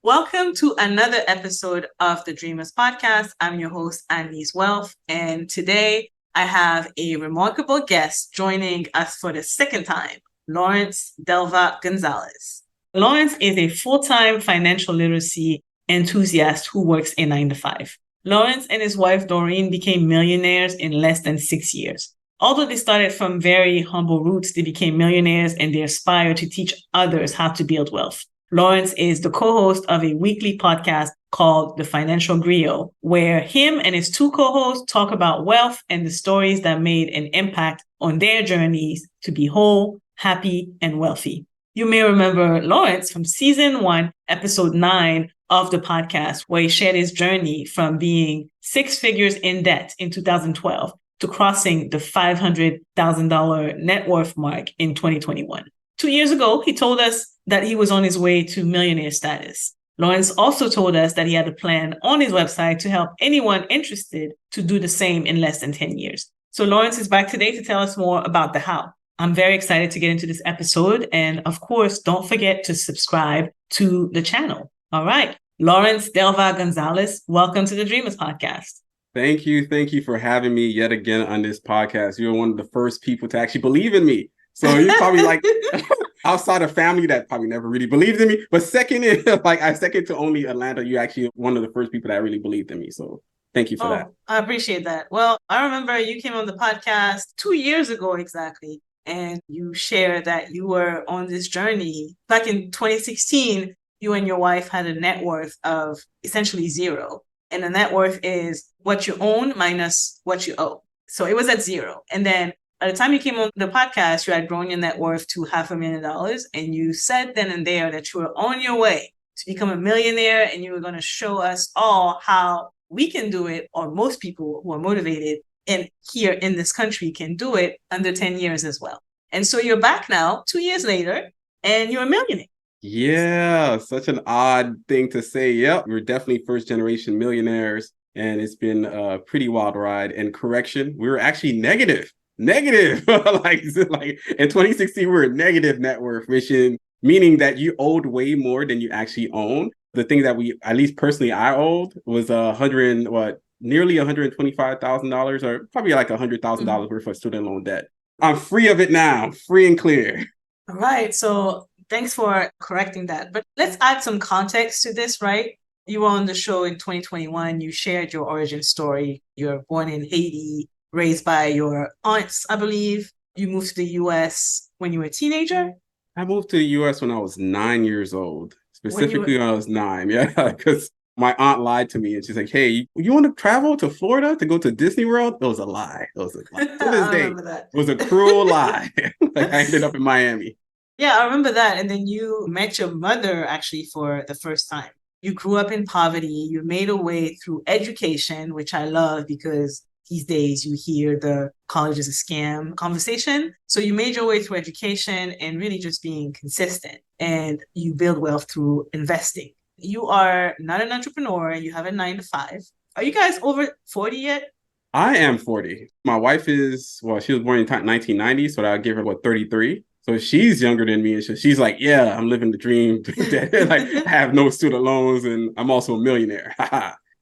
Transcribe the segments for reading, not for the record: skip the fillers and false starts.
Welcome to another episode of the Dreamers Podcast. I'm your host, Anne-Lyse Wealth, and today I have a remarkable guest joining us for the second time, Lawrence Delva-Gonzalez. Lawrence is a full-time financial literacy enthusiast who works a 9 to 5. Lawrence and his wife, Doreen, became millionaires in less than 6 years. Although they started from very humble roots, they became millionaires and they aspire to teach others how to build wealth. Lawrence is the co-host of a weekly podcast called The Financial Griot, where him and his two co-hosts talk about wealth and the stories that made an impact on their journeys to be whole, happy, and wealthy. You may remember Lawrence from season 1, episode 9 of the podcast, where he shared his journey from being 6 figures in debt in 2012 to crossing the $500,000 net worth mark in 2021. 2 years ago, he told us that he was on his way to millionaire status. Lawrence also told us that he had a plan on his website to help anyone interested to do the same in less than 10 years. So Lawrence is back today to tell us more about the how. I'm very excited to get into this episode. And of course, don't forget to subscribe to the channel. All right. Lawrence Delva-Gonzalez, welcome to the Dreamers Podcast. Thank you. Thank you for having me yet again on this podcast. You're one of the first people to actually believe in me. So you're probably like outside of family that probably never really believed in me. But second to only Atlanta, you're actually one of the first people that really believed in me. So thank you for that. I appreciate that. Well, I remember you came on the podcast 2 years ago exactly, and you shared that you were on this journey. Back in 2016, you and your wife had a net worth of essentially zero. And the net worth is what you own minus what you owe. So it was at zero. And then by the time you came on the podcast, you had grown your net worth to $500,000. And you said then and there that you were on your way to become a millionaire. And you were going to show us all how we can do it, or most people who are motivated and here in this country can do it under 10 years as well. And so you're back now 2 years later and you're a millionaire. Yeah, such an odd thing to say. Yep, we're definitely first generation millionaires. And it's been a pretty wild ride. And correction, we were actually negative. like in 2016, we were negative net worth, meaning that you owed way more than you actually own. The thing that at least personally, I owed was nearly $125,000, or probably like $100,000 worth of student loan debt. I'm free of it now, free and clear. All right. So thanks for correcting that. But let's add some context to this, right? You were on the show in 2021. You shared your origin story. You're born in Haiti, raised by your aunts, I believe. You moved to the U.S. when you were a teenager? I moved to the U.S. when I was 9 years old. Specifically when I was 9, yeah, because my aunt lied to me and she's like, hey, you want to travel to Florida to go to Disney World? It was a lie. To this day, it was a cruel lie. Like I ended up in Miami. Yeah, I remember that. And then you met your mother actually for the first time. You grew up in poverty. You made a way through education, which I love because these days you hear the college is a scam conversation. So you made your way through education and really just being consistent, and you build wealth through investing. You are not an entrepreneur. You have a 9 to 5. Are you guys over 40 yet? I am 40. My wife she was born in 1990, so I'll give her 33. So she's younger than me, and she's like, yeah, I'm living the dream. Like I have no student loans and I'm also a millionaire.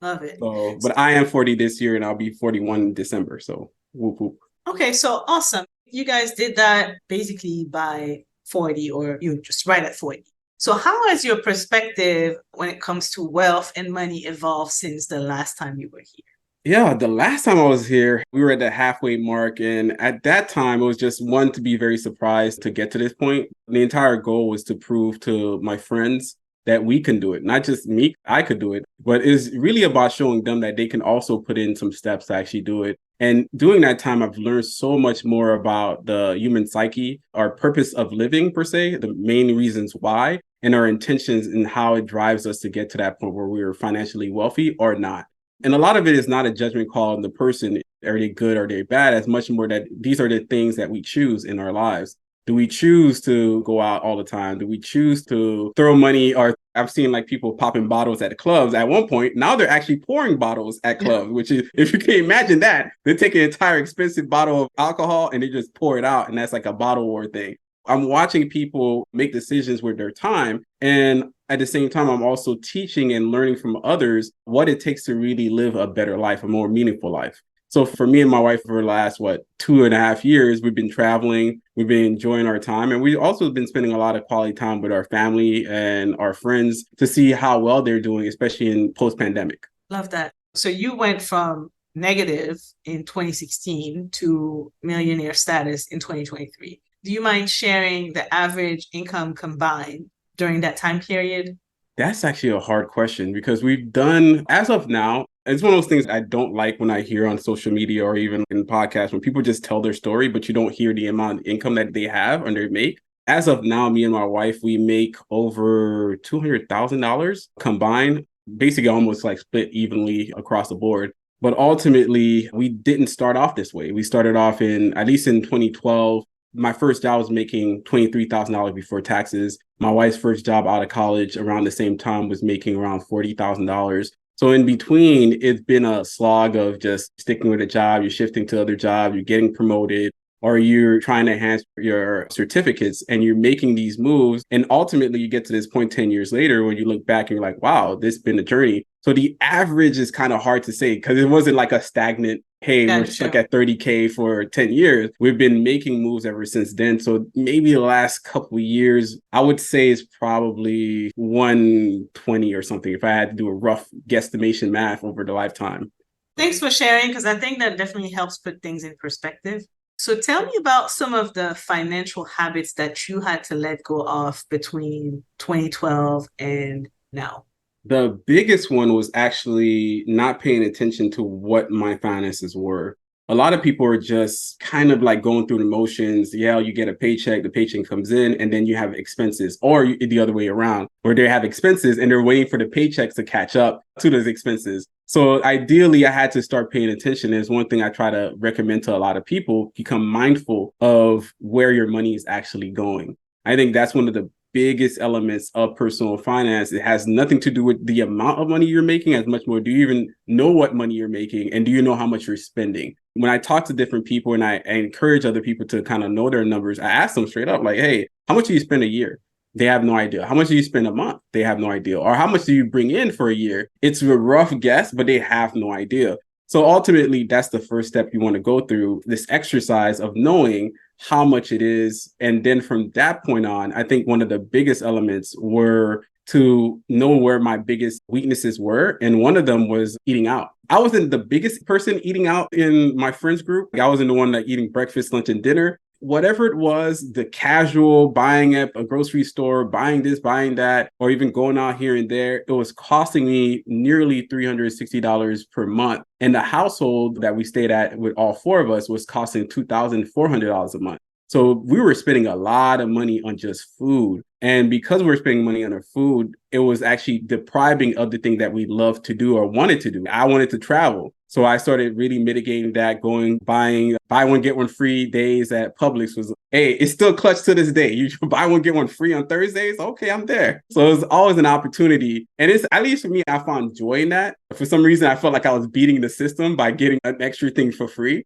Love it. So, but I am 40 this year and I'll be 41 in December. So whoop whoop. Okay, so awesome. You guys did that basically by 40, or you just right at 40. So how has your perspective when it comes to wealth and money evolved since the last time you were here? Yeah, the last time I was here, we were at the halfway mark. And at that time, it was just one to be very surprised to get to this point. The entire goal was to prove to my friends that we can do it. Not just me, I could do it, but it's really about showing them that they can also put in some steps to actually do it. And during that time, I've learned so much more about the human psyche, our purpose of living per se, the main reasons why, and our intentions and how it drives us to get to that point where we're financially wealthy or not. And a lot of it is not a judgment call on the person. Are they good? Are they bad? As much more that these are the things that we choose in our lives. Do we choose to go out all the time? Do we choose to throw money? Or I've seen like people popping bottles at the clubs at one point. Now they're actually pouring bottles at clubs, which is, if you can imagine that, they take an entire expensive bottle of alcohol and they just pour it out. And that's like a bottle war thing. I'm watching people make decisions with their time. And at the same time, I'm also teaching and learning from others what it takes to really live a better life, a more meaningful life. So for me and my wife for the last, 2.5 years, we've been traveling, we've been enjoying our time. And we've also been spending a lot of quality time with our family and our friends to see how well they're doing, especially in post-pandemic. Love that. So you went from negative in 2016 to millionaire status in 2023. Do you mind sharing the average income combined during that time period? That's actually a hard question because we've done, as of now, it's one of those things I don't like when I hear on social media or even in podcasts when people just tell their story, but you don't hear the amount of income that they have and they make. As of now, me and my wife, we make over $200,000 combined, basically almost like split evenly across the board. But ultimately, we didn't start off this way. We started off at least in 2012, my first job was making $23,000 before taxes. My wife's first job out of college around the same time was making around $40,000. So in between, it's been a slog of just sticking with a job, you're shifting to other jobs, you're getting promoted, or you're trying to enhance your certificates and you're making these moves. And ultimately, you get to this point 10 years later when you look back and you're like, wow, this has been a journey. So the average is kind of hard to say because it wasn't like a stagnant, hey, we're stuck at 30K for 10 years. We've been making moves ever since then. So maybe the last couple of years, I would say is probably 120 or something if I had to do a rough guesstimation math over the lifetime. Thanks for sharing, because I think that definitely helps put things in perspective. So tell me about some of the financial habits that you had to let go of between 2012 and now. The biggest one was actually not paying attention to what my finances were. A lot of people are just kind of like going through the motions. Yeah, you get a paycheck, the paycheck comes in, and then you have expenses, or the other way around, where they have expenses and they're waiting for the paychecks to catch up to those expenses. So ideally, I had to start paying attention. There's one thing I try to recommend to a lot of people: become mindful of where your money is actually going. I think that's one of the biggest elements of personal finance. It has nothing to do with the amount of money you're making as much more. Do you even know what money you're making? And do you know how much you're spending? When I talk to different people and I encourage other people to kind of know their numbers, I ask them straight up, like, hey, how much do you spend a year? They have no idea. How much do you spend a month? They have no idea. Or how much do you bring in for a year? It's a rough guess, but they have no idea. So ultimately, that's the first step you want to go through, this exercise of knowing how much it is. And then from that point on, I think one of the biggest elements were to know where my biggest weaknesses were. And one of them was eating out. I wasn't the biggest person eating out in my friends group. I wasn't the one that eating breakfast, lunch, and dinner. Whatever it was, the casual buying at a grocery store, buying this, buying that, or even going out here and there, it was costing me nearly $360 per month. And the household that we stayed at with all four of us was costing $2,400 a month. So we were spending a lot of money on just food. And because we were spending money on our food, it was actually depriving of the thing that we loved to do or wanted to do. I wanted to travel. So I started really mitigating that, buying buy one, get one free days at Publix was, hey, it's still clutch to this day. You buy one, get one free on Thursdays. Okay, I'm there. So it was always an opportunity. And it's, at least for me, I found joy in that. For some reason, I felt like I was beating the system by getting an extra thing for free.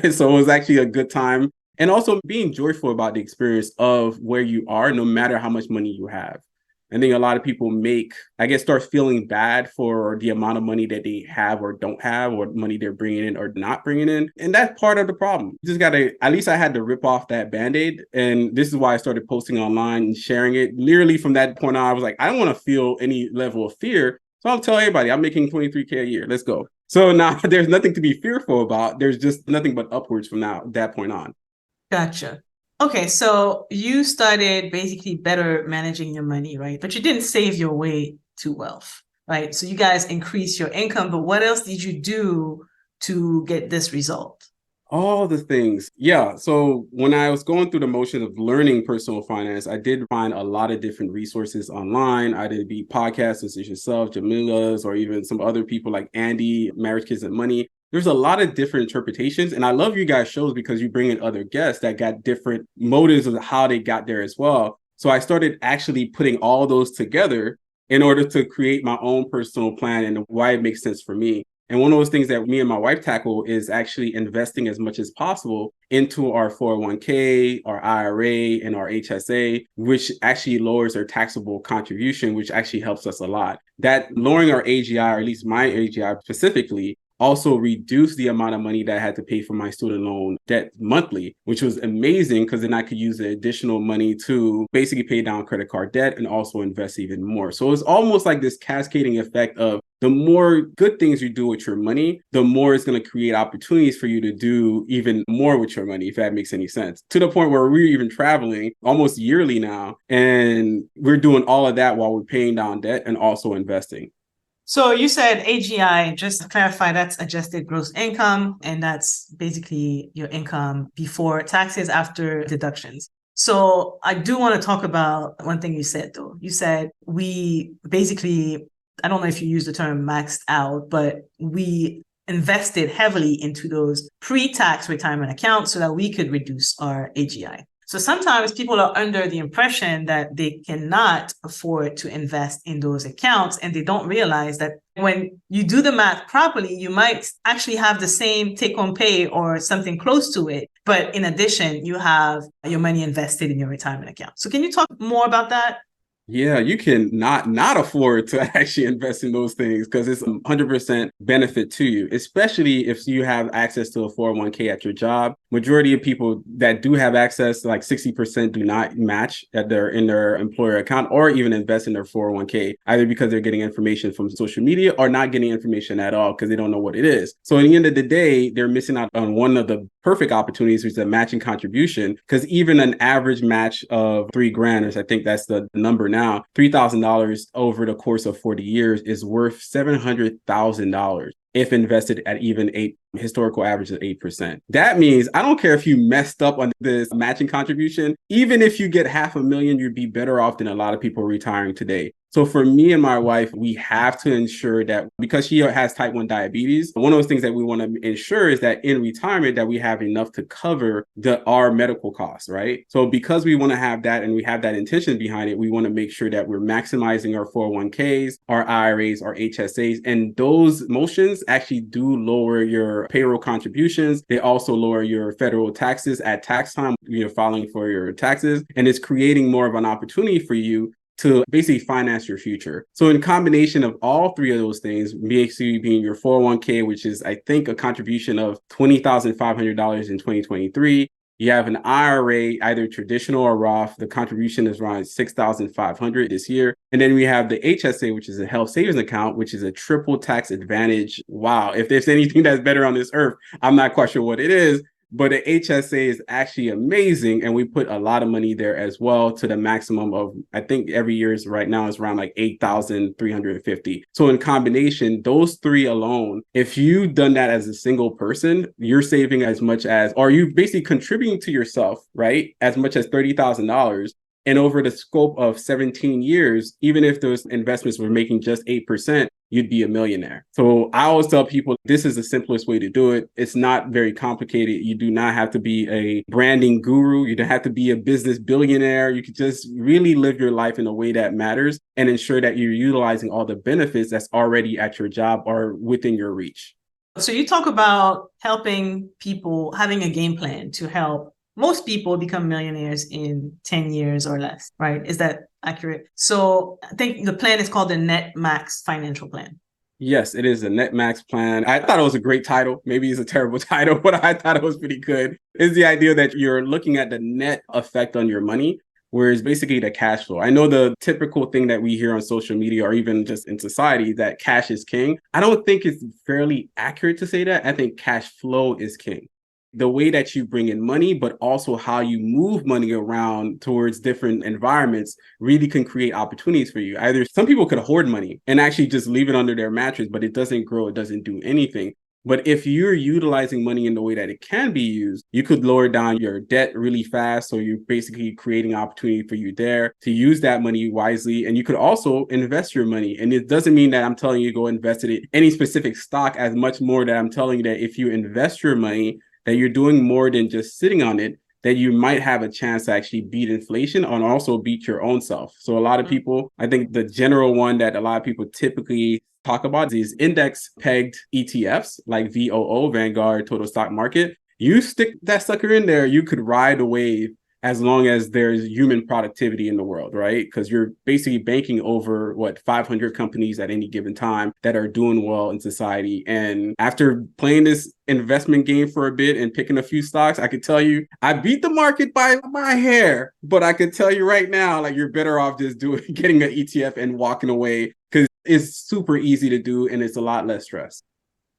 So it was actually a good time. And also being joyful about the experience of where you are, no matter how much money you have. I think a lot of people start feeling bad for the amount of money that they have or don't have, or money they're bringing in or not bringing in. And that's part of the problem. You just got to, at least I had to rip off that Band-Aid. And this is why I started posting online and sharing it. Literally from that point on, I was like, I don't want to feel any level of fear. So I'll tell everybody, I'm making $23K a year. Let's go. So now there's nothing to be fearful about. There's just nothing but upwards from that point on. Gotcha. Okay, so you started basically better managing your money, right? But you didn't save your way to wealth, right? So you guys increased your income, but what else did you do to get this result? All the things. Yeah. So when I was going through the motion of learning personal finance, I did find a lot of different resources online. I did be podcasts such as yourself, Jamila's, or even some other people like Andy, Marriage, Kids, and Money. There's a lot of different interpretations. And I love you guys' shows because you bring in other guests that got different motives of how they got there as well. So I started actually putting all those together in order to create my own personal plan and why it makes sense for me. And one of those things that me and my wife tackle is actually investing as much as possible into our 401k, our IRA, and our HSA, which actually lowers our taxable contribution, which actually helps us a lot. That lowering our AGI, or at least my AGI specifically, also reduced the amount of money that I had to pay for my student loan debt monthly, which was amazing because then I could use the additional money to basically pay down credit card debt and also invest even more. So it's almost like this cascading effect of the more good things you do with your money, the more it's going to create opportunities for you to do even more with your money, if that makes any sense. To the point where we're even traveling almost yearly now, and we're doing all of that while we're paying down debt and also investing. So you said AGI, just to clarify, that's adjusted gross income, and that's basically your income before taxes, after deductions. So I do want to talk about one thing you said, though. You said we basically, I don't know if you use the term maxed out, but we invested heavily into those pre-tax retirement accounts so that we could reduce our AGI. So sometimes people are under the impression that they cannot afford to invest in those accounts, and they don't realize that when you do the math properly, you might actually have the same take-home pay or something close to it. But in addition, you have your money invested in your retirement account. So can you talk more about that? Yeah, you can not afford to actually invest in those things because it's 100% benefit to you, especially if you have access to a 401k at your job. Majority of people that do have access, like 60%, do not match that they're in their employer account or even invest in their 401k, either because they're getting information from social media or not getting information at all because they don't know what it is. So at the end of the day, they're missing out on one of the perfect opportunities, which is a matching contribution, because even an average match of $3,000, I think that's the number now, $3,000 over the course of 40 years is worth $700,000 if invested at even historical average of 8%. That means I don't care if you messed up on this matching contribution, even if you get $500,000, you'd be better off than a lot of people retiring today. So for me and my wife, we have to ensure that because she has type 1 diabetes, one of those things that we want to ensure is that in retirement that we have enough to cover our medical costs, right? So because we want to have that and we have that intention behind it, we want to make sure that we're maximizing our 401ks, our IRAs, our HSAs, and those motions actually do lower your payroll contributions. They also lower your federal taxes at tax time, you're filing for your taxes, and it's creating more of an opportunity for you to basically finance your future. So in combination of all three of those things, basically being your 401k, which is, I think, a contribution of $20,500 in 2023. You have an IRA, either traditional or Roth. The contribution is around $6,500 this year. And then we have the HSA, which is a health savings account, which is a triple tax advantage. Wow. If there's anything that's better on this earth, I'm not quite sure what it is. But the HSA is actually amazing. And we put a lot of money there as well, to the maximum of, I think every year is right now is around like $8,350. So in combination, those three alone, if you've done that as a single person, you're saving as much as, or you basically contributing to yourself, right? As much as $30,000. And over the scope of 17 years, even if those investments were making just 8%, you'd be a millionaire. So I always tell people this is the simplest way to do it. It's not very complicated. You do not have to be a branding guru. You don't have to be a business billionaire. You could just really live your life in a way that matters and ensure that you're utilizing all the benefits that's already at your job or within your reach. So you talk about helping people, having a game plan to help most people become millionaires in 10 years or less, right? Is that accurate? So I think the plan is called the Net Max Financial Plan. Yes, it is a Net Max plan. I thought it was a great title. Maybe it's a terrible title, but I thought it was pretty good. It's the idea that you're looking at the net effect on your money, whereas basically the cash flow. I know the typical thing that we hear on social media or even just in society that cash is king. I don't think it's fairly accurate to say that. I think cash flow is king. The way that you bring in money, but also how you move money around towards different environments really can create opportunities for you. Either some people could hoard money and actually just leave it under their mattress, but it doesn't grow, it doesn't do anything. But if you're utilizing money in the way that it can be used, you could lower down your debt really fast. So you're basically creating opportunity for you there to use that money wisely. And you could also invest your money. And it doesn't mean that I'm telling you go invest it in any specific stock, as much more that I'm telling you that if you invest your money, that you're doing more than just sitting on it, that you might have a chance to actually beat inflation and also beat your own self. So a lot of people, I think the general one that a lot of people typically talk about is index pegged ETFs like VOO, Vanguard Total Stock Market. You stick that sucker in there, you could ride a wave as long as there's human productivity in the world, right? Because you're basically banking over 500 companies at any given time that are doing well in society. And after playing this investment game for a bit and picking a few stocks, I could tell you I beat the market by my hair, but I could tell you right now, like, you're better off just getting an ETF and walking away, because it's super easy to do and it's a lot less stress.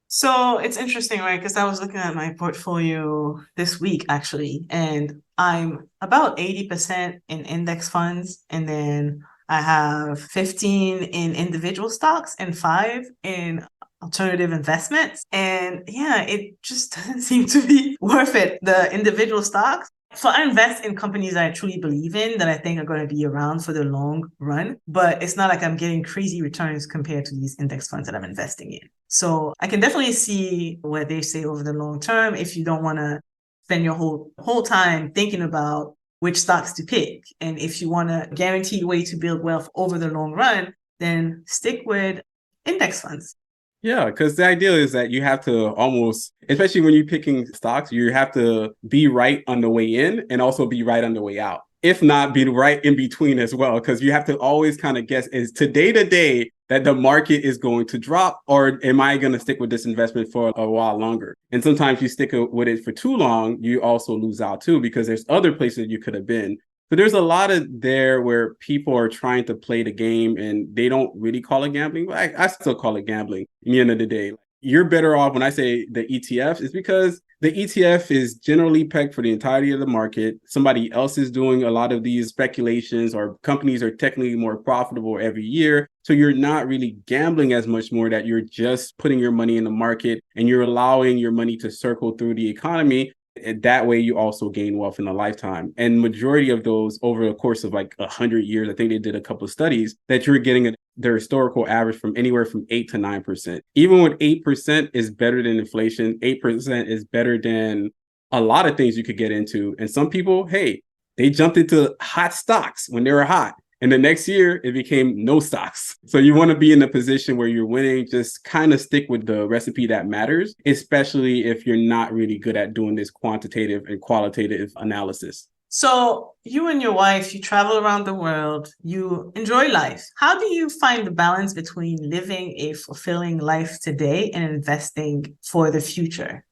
So it's interesting, right? Because I was looking at my portfolio this week, actually, and I'm about 80% in index funds. And then I have 15 in individual stocks and 5 in alternative investments. And yeah, it just doesn't seem to be worth it. The individual stocks. So I invest in companies that I truly believe in, that I think are going to be around for the long run, but it's not like I'm getting crazy returns compared to these index funds that I'm investing in. So I can definitely see what they say over the long term. If you don't want to spend your whole time thinking about which stocks to pick, and if you want a guaranteed way to build wealth over the long run, then stick with index funds. Yeah, because the idea is that you have to almost, especially when you're picking stocks, you have to be right on the way in and also be right on the way out. If not, be right in between as well, because you have to always kind of guess, is today the day that the market is going to drop, or am I going to stick with this investment for a while longer? And sometimes you stick with it for too long, you also lose out too, because there's other places you could have been. So there's a lot of there where people are trying to play the game and they don't really call it gambling. But I still call it gambling in the end of the day. You're better off when I say the ETF is because the ETF is generally pegged for the entirety of the market. Somebody else is doing a lot of these speculations, or companies are technically more profitable every year. So you're not really gambling as much more, that you're just putting your money in the market and you're allowing your money to circle through the economy. And that way you also gain wealth in a lifetime. And majority of those over the course of like 100 years, I think they did a couple of studies, that you're getting their historical average from anywhere from 8 to 9%. Even with 8% is better than inflation. 8% is better than a lot of things you could get into. And some people, hey, they jumped into hot stocks when they were hot. And the next year, it became no stocks. So you want to be in a position where you're winning. Just kind of stick with the recipe that matters, especially if you're not really good at doing this quantitative and qualitative analysis. So you and your wife, you travel around the world, you enjoy life. How do you find the balance between living a fulfilling life today and investing for the future?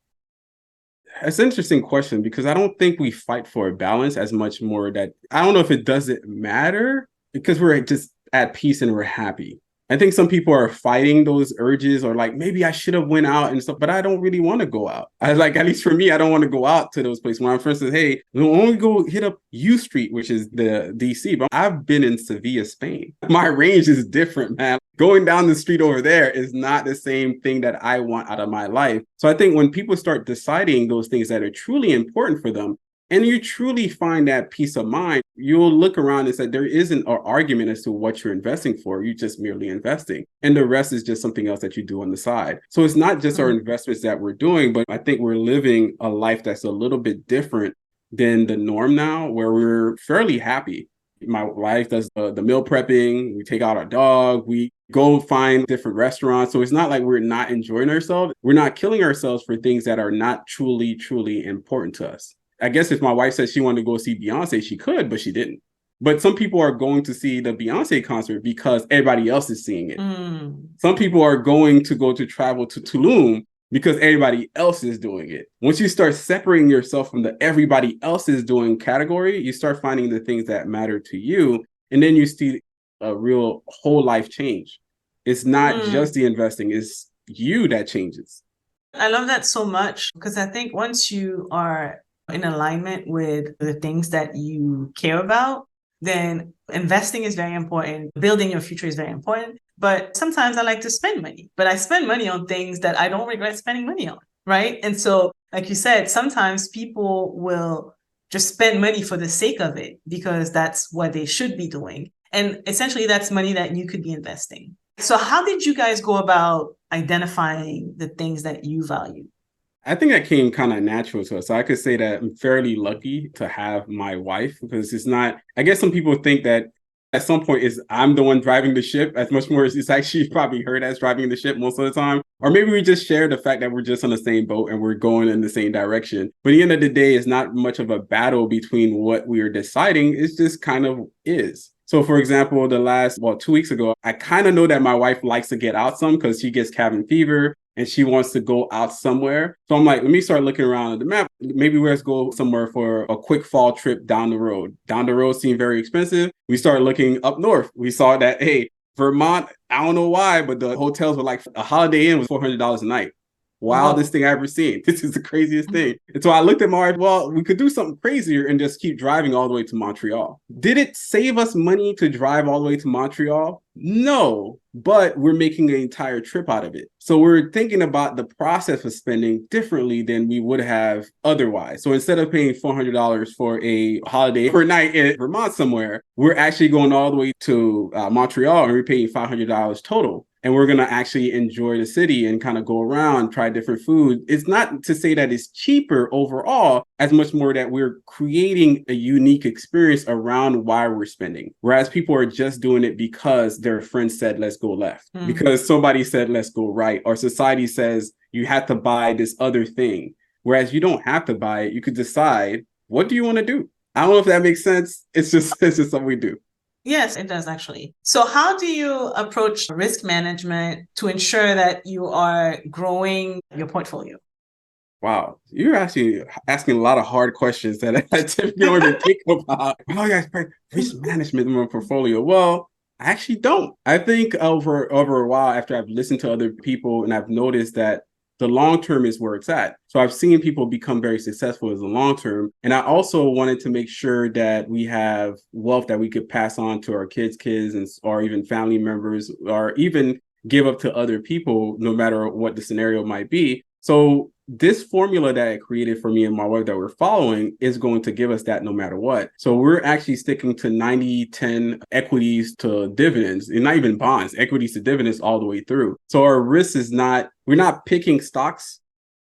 It's an interesting question, because I don't think we fight for a balance as much more that I don't know if it doesn't matter, because we're just at peace and we're happy. I think some people are fighting those urges, or like, maybe I should have went out and stuff, but I don't really want to go out. At least for me, I don't want to go out to those places. When I'm, for instance, hey, we'll only go hit up U Street, which is the DC, but I've been in Sevilla, Spain. My range is different, man. Going down the street over there is not the same thing that I want out of my life. So I think when people start deciding those things that are truly important for them, and you truly find that peace of mind, you'll look around and say there isn't an argument as to what you're investing for. You're just merely investing. And the rest is just something else that you do on the side. So it's not just our investments that we're doing, but I think we're living a life that's a little bit different than the norm now, where we're fairly happy. My wife does the meal prepping. We take out our dog. We go find different restaurants. So it's not like we're not enjoying ourselves. We're not killing ourselves for things that are not truly, truly important to us. I guess if my wife said she wanted to go see Beyonce, she could, but she didn't. But some people are going to see the Beyonce concert because everybody else is seeing it. Some people are going to go to travel to Tulum because everybody else is doing it. Once you start separating yourself from the everybody else is doing category, you start finding the things that matter to you. And then you see a real whole life change. It's not just the investing, it's you that changes. I love that so much, because I think once you are in alignment with the things that you care about, then investing is very important. Building your future is very important. But sometimes I like to spend money, but I spend money on things that I don't regret spending money on, right? And so, like you said, sometimes people will just spend money for the sake of it because that's what they should be doing. And essentially, that's money that you could be investing. So how did you guys go about identifying the things that you value? I think that came kind of natural to us. So I could say that I'm fairly lucky to have my wife because it's not, I guess some people think that at some point is I'm the one driving the ship as much more as it's actually probably her that's driving the ship most of the time. Or maybe we just share the fact that we're just on the same boat and we're going in the same direction. But at the end of the day, it's not much of a battle between what we are deciding. It's just kind of is. So, for example, the last, 2 weeks ago, I kind of know that my wife likes to get out some because she gets cabin fever and she wants to go out somewhere. So I'm like, let me start looking around at the map. Maybe let's go somewhere for a quick fall trip down the road. Down the road seemed very expensive. We started looking up north. We saw that, hey, Vermont, I don't know why, but the hotels were like a Holiday Inn was $400 a night. Wildest thing I ever seen. This is the craziest thing. And so I looked at my wife, well, we could do something crazier and just keep driving all the way to Montreal. Did it save us money to drive all the way to Montreal? No, but we're making an entire trip out of it. So we're thinking about the process of spending differently than we would have otherwise. So instead of paying $400 for a holiday per night in Vermont somewhere, we're actually going all the way to Montreal and we're paying $500 total. And we're going to actually enjoy the city and kind of go around, try different food. It's not to say that it's cheaper overall, as much more that we're creating a unique experience around why we're spending. Whereas people are just doing it because their friend said, let's go left, because somebody said, let's go right, or society says you have to buy this other thing. Whereas you don't have to buy it. You could decide, what do you want to do? I don't know if that makes sense. It's just something we do. Yes, it does actually. So how do you approach risk management to ensure that you are growing your portfolio? Wow, you're actually asking a lot of hard questions that I typically don't even think about. Oh, yeah, risk management in my portfolio. Well, I actually don't. I think over a while, after I've listened to other people and I've noticed that the long term is where it's at. So I've seen people become very successful as the long term. And I also wanted to make sure that we have wealth that we could pass on to our kids, and or even family members, or even give up to other people, no matter what the scenario might be. So this formula that I created for me and my wife that we're following is going to give us that no matter what. So we're actually sticking to 90-10 equities to dividends, and not even bonds, equities to dividends all the way through. So our risk is not, we're not picking stocks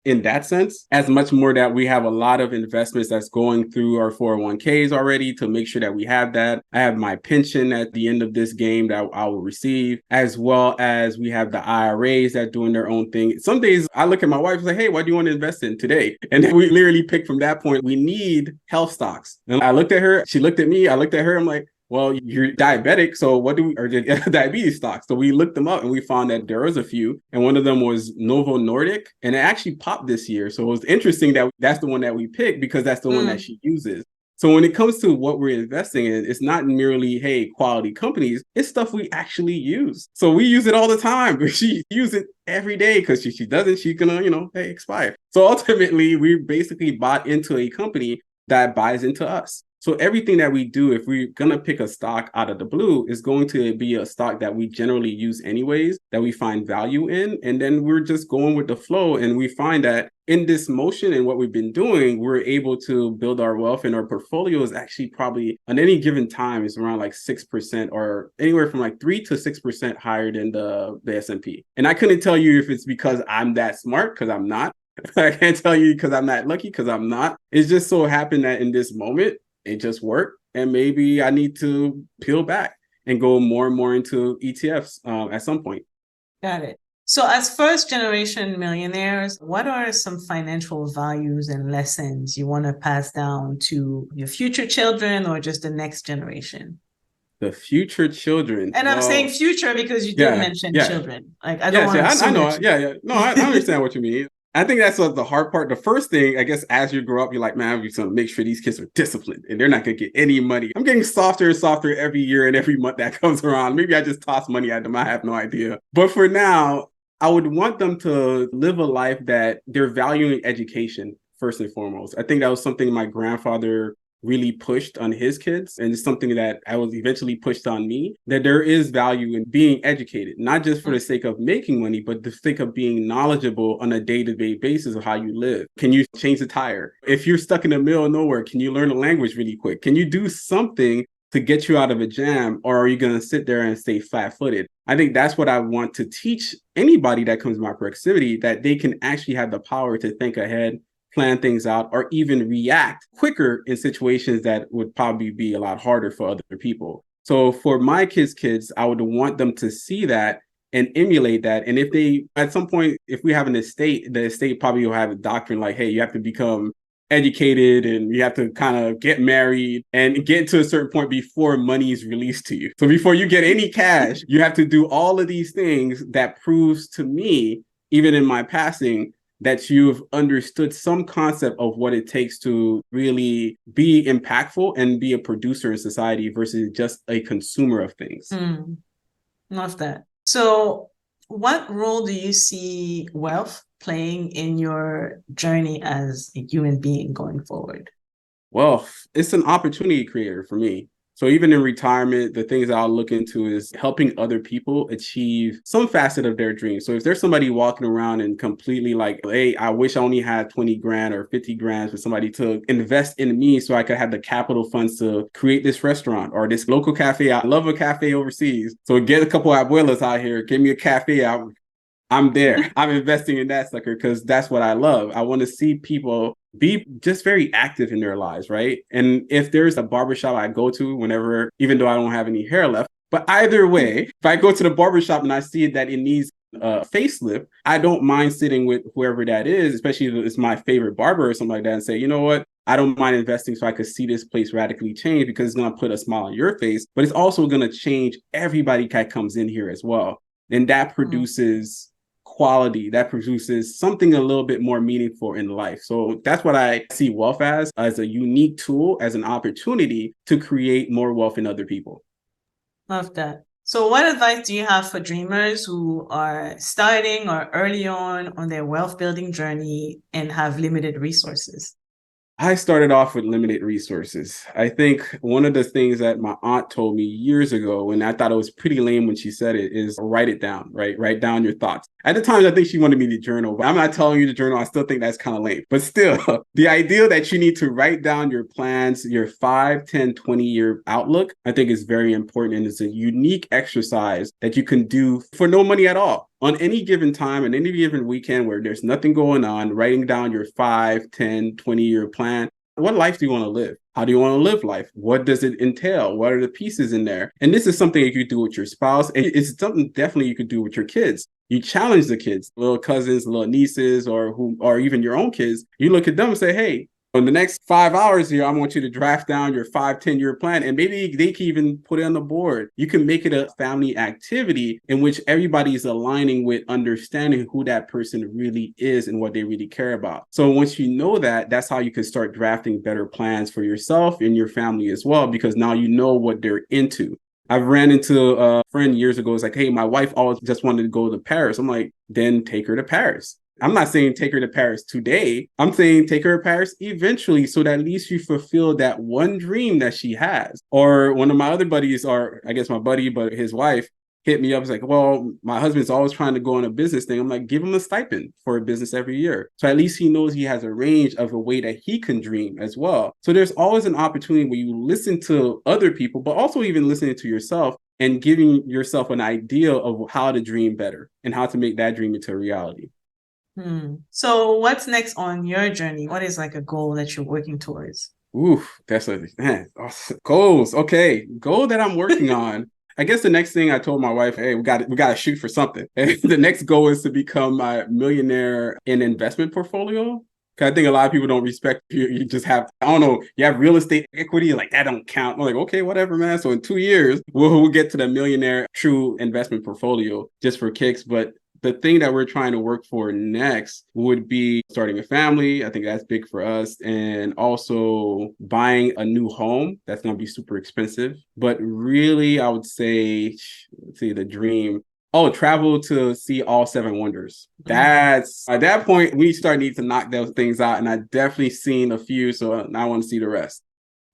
in that sense, as much more that we have a lot of investments that's going through our 401ks already to make sure that we have that. I have my pension at the end of this game that I will receive, as well as we have the IRAs that doing their own thing. Some days I look at my wife and say, hey, what do you want to invest in today? And then we literally pick from that point. We need health stocks. And I looked at her, she looked at me, I looked at her, I'm like, well, you're diabetic, so what do we, or diabetes stocks? So we looked them up and we found that there was a few, and one of them was Novo Nordic, and it actually popped this year. So it was interesting that that's the one that we picked because that's the one that she uses. So when it comes to what we're investing in, it's not merely, hey, quality companies, it's stuff we actually use. So we use it all the time, but she uses it every day because she doesn't, she's gonna, hey, expire. So ultimately, we basically bought into a company that buys into us. So everything that we do, if we're going to pick a stock out of the blue, is going to be a stock that we generally use anyways, that we find value in. And then we're just going with the flow. And we find that in this motion and what we've been doing, we're able to build our wealth, and our portfolio is actually probably on any given time is around like 6% or anywhere from like 3 to 6% higher than the S&P. And I couldn't tell you if it's because I'm that smart, because I'm not. I can't tell you because I'm not lucky, because I'm not. It's just so happened that in this moment, it just worked. And maybe I need to peel back and go more and more into ETFs at some point. Got it. So as first generation millionaires, what are some financial values and lessons you want to pass down to your future children or just the next generation? The future children. And I'm saying future because you did mention children. Like I don't want to assume I know. Yeah. No, I understand what you mean. I think that's the hard part. The first thing, I guess, as you grow up, you're like, man, I'm going to make sure these kids are disciplined and they're not going to get any money. I'm getting softer and softer every year and every month that comes around. Maybe I just toss money at them. I have no idea. But for now, I would want them to live a life that they're valuing education first and foremost. I think that was something my grandfather really pushed on his kids, and it's something that I was eventually pushed on me, that there is value in being educated, not just for the sake of making money, but the sake of being knowledgeable on a day-to-day basis of how you live. Can you change the tire? If you're stuck in the middle of nowhere, can you learn a language really quick? Can you do something to get you out of a jam, or are you going to sit there and stay flat-footed? I think that's what I want to teach anybody that comes to my proximity, that they can actually have the power to think ahead, plan things out, or even react quicker in situations that would probably be a lot harder for other people. So for my kids, I would want them to see that and emulate that. And if they, at some point, if we have an estate, the estate probably will have a doctrine like, hey, you have to become educated and you have to kind of get married and get to a certain point before money is released to you. So before you get any cash, you have to do all of these things that proves to me, even in my passing, that you've understood some concept of what it takes to really be impactful and be a producer in society versus just a consumer of things. Love that. So what role do you see wealth playing in your journey as a human being going forward? Well, it's an opportunity creator for me. So even in retirement, the things I'll look into is helping other people achieve some facet of their dream. So if there's somebody walking around and completely like, hey, I wish I only had 20 grand or 50 grand for somebody to invest in me so I could have the capital funds to create this restaurant or this local cafe. I love a cafe overseas. So get a couple of abuelas out here, give me a cafe out. I'm there. I'm investing in that sucker because that's what I love. I want to see people be just very active in their lives, right? And if there's a barbershop I go to whenever, even though I don't have any hair left, but either way, if I go to the barbershop and I see that it needs a facelift, I don't mind sitting with whoever that is, especially if it's my favorite barber or something like that, and say, you know what? I don't mind investing so I could see this place radically change because it's going to put a smile on your face, but it's also going to change everybody that comes in here as well. And that produces quality, that produces something a little bit more meaningful in life. So that's what I see wealth as a unique tool, as an opportunity to create more wealth in other people. Love that. So what advice do you have for dreamers who are starting or early on their wealth building journey and have limited resources? I started off with limited resources. I think one of the things that my aunt told me years ago, and I thought it was pretty lame when she said it, is write it down, right? Write down your thoughts. At the time, I think she wanted me to journal, but I'm not telling you to journal. I still think that's kind of lame. But still, the idea that you need to write down your plans, your 5, 10, 20-year outlook, I think is very important. And it's a unique exercise that you can do for no money at all. On any given time and any given weekend where there's nothing going on, writing down your 5, 10, 20-year plan. What life do you want to live? How do you want to live life? What does it entail? What are the pieces in there? And this is something you could do with your spouse. And it's something definitely you could do with your kids. You challenge the kids, little cousins, little nieces, or even your own kids. You look at them and say, hey, in the next 5 hours here, I want you to draft down your 5, 10-year plan. And maybe they can even put it on the board. You can make it a family activity in which everybody is aligning with understanding who that person really is and what they really care about. So once you know that, that's how you can start drafting better plans for yourself and your family as well, because now you know what they're into. I've ran into a friend years ago. It's like, hey, my wife always just wanted to go to Paris. I'm like, then take her to Paris. I'm not saying take her to Paris today. I'm saying take her to Paris eventually so that at least you fulfill that one dream that she has. Or one of my other buddies, or I guess my buddy, but his wife hit me up. It's like, well, my husband's always trying to go on a business thing. I'm like, give him a stipend for a business every year. So at least he knows he has a range of a way that he can dream as well. So there's always an opportunity where you listen to other people, but also even listening to yourself and giving yourself an idea of how to dream better and how to make that dream into a reality. So what's next on your journey? What is like a goal that you're working towards? Oof, that's a man. Goals. Okay. Goal that I'm working on. I guess the next thing I told my wife, hey, we got to shoot for something. And the next goal is to become a millionaire in investment portfolio. I think a lot of people don't respect you. You just have, I don't know, you have real estate equity, like that don't count. I'm like, okay, whatever, man. So in 2 years, we'll get to the millionaire true investment portfolio just for kicks. But the thing that we're trying to work for next would be starting a family. I think that's big for us. And also buying a new home. That's going to be super expensive. But really, I would say, let's see, the dream. Oh, travel to see all 7 wonders. That's at that point, we need to knock those things out. And I've definitely seen a few. So I want to see the rest.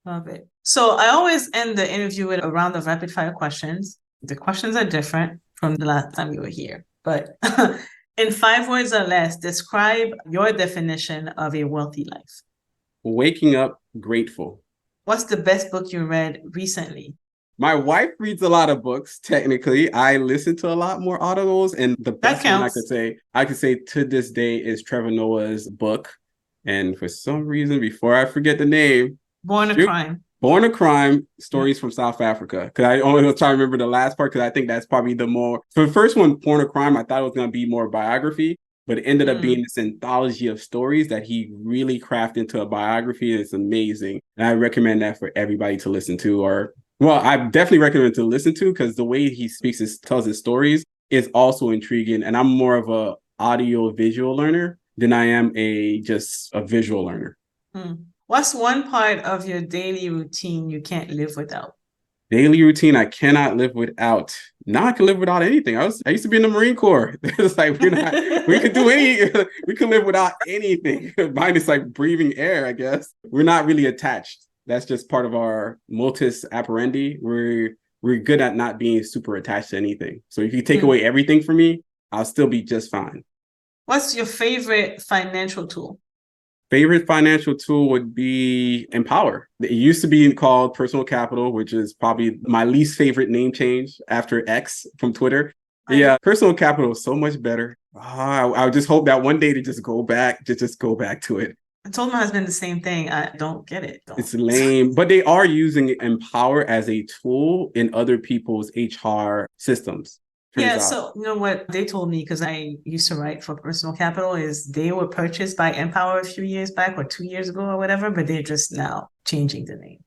Love it. So I always end the interview with a round of rapid fire questions. The questions are different from the last time you were here. But in 5 words or less, describe your definition of a wealthy life. Waking up grateful. What's the best book you read recently? My wife reads a lot of books, technically. I listen to a lot more audios, and the That best one counts. I could say to this day is Trevor Noah's book. And for some reason, before I forget the name, Born a shoot, Crime. Born a Crime, Yeah. Stories from South Africa. Because I only was trying to remember the last part, because I think that's probably the more, for the first one, Born a Crime, I thought it was going to be more biography, but it ended up being Mm. this anthology of stories that he really crafted into a biography. It's amazing. And I recommend that for everybody to listen to, or well, I definitely recommend to listen to, because the way he speaks, tells his stories is also intriguing. And I'm more of a audio visual learner than I am just a visual learner. Mm. What's one part of your daily routine you can't live without? Daily routine I cannot live without. Now I can live without anything. I used to be in the Marine Corps. It's like we could do we could live without anything. Mine is like breathing air, I guess. We're not really attached. That's just part of our modus operandi. We're good at not being super attached to anything. So if you take Mm. away everything from me, I'll still be just fine. What's your favorite financial tool? Favorite financial tool would be Empower. It used to be called Personal Capital, which is probably my least favorite name change after X from Twitter. Right. Yeah, Personal Capital is so much better. I would just hope that one day to just go back, just go back to it. I told my husband the same thing. I don't get it. Don't. It's lame, but they are using Empower as a tool in other people's HR systems. Turns Yeah, out. so you know what they told me, because I used to write for Personal Capital, is they were purchased by Empower a few years back or 2 years ago or whatever, but they're just now changing the name.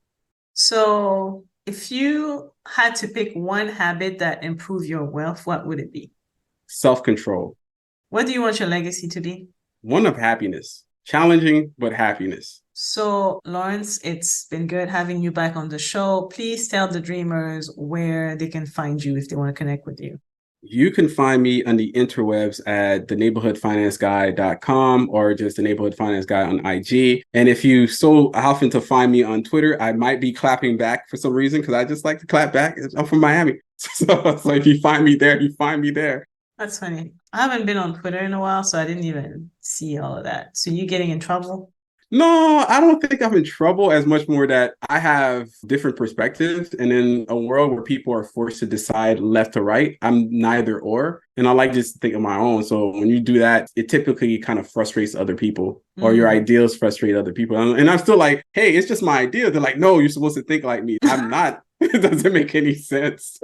So if you had to pick one habit that improve your wealth, what would it be? Self-control. What do you want your legacy to be? One of happiness. Challenging, but happiness. So, Lawrence, it's been good having you back on the show. Please tell the dreamers where they can find you if they want to connect with you. You can find me on the interwebs at theneighborhoodfinanceguy.com or just the neighborhood finance guy on IG. And if you so happen to find me on Twitter, I might be clapping back for some reason, because I just like to clap back. I'm from Miami. So if you find me there, you find me there. That's funny. I haven't been on Twitter in a while, so I didn't even see all of that. So you getting in trouble? No, I don't think I'm in trouble, as much more that I have different perspectives. And in a world where people are forced to decide left to right, I'm neither or. And I like just to think of my own. So when you do that, it typically kind of frustrates other people, or your ideals frustrate other people. And I'm still like, hey, it's just my idea. They're like, no, you're supposed to think like me. I'm not. It doesn't make any sense.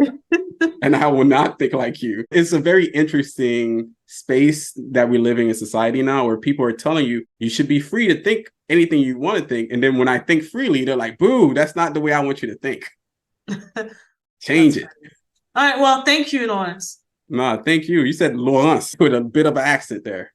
And I will not think like you. It's a very interesting space that we're living in society now, where people are telling you you should be free to think anything you want to think. And then when I think freely, they're like, boo, that's not the way I want you to think. Change it. All right. Well, thank you, Lawrence. Nah, thank you. You said Lawrence with a bit of an accent there.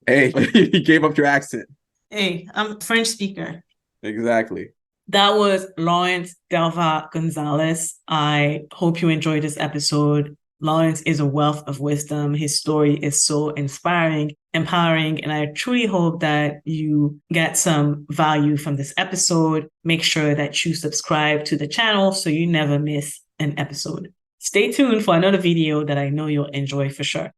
Hey, you gave up your accent. Hey, I'm a French speaker. Exactly. That was Lawrence Delva-Gonzalez. I hope you enjoyed this episode. Lawrence is a wealth of wisdom. His story is so inspiring, empowering, and I truly hope that you get some value from this episode. Make sure that you subscribe to the channel so you never miss an episode. Stay tuned for another video that I know you'll enjoy for sure.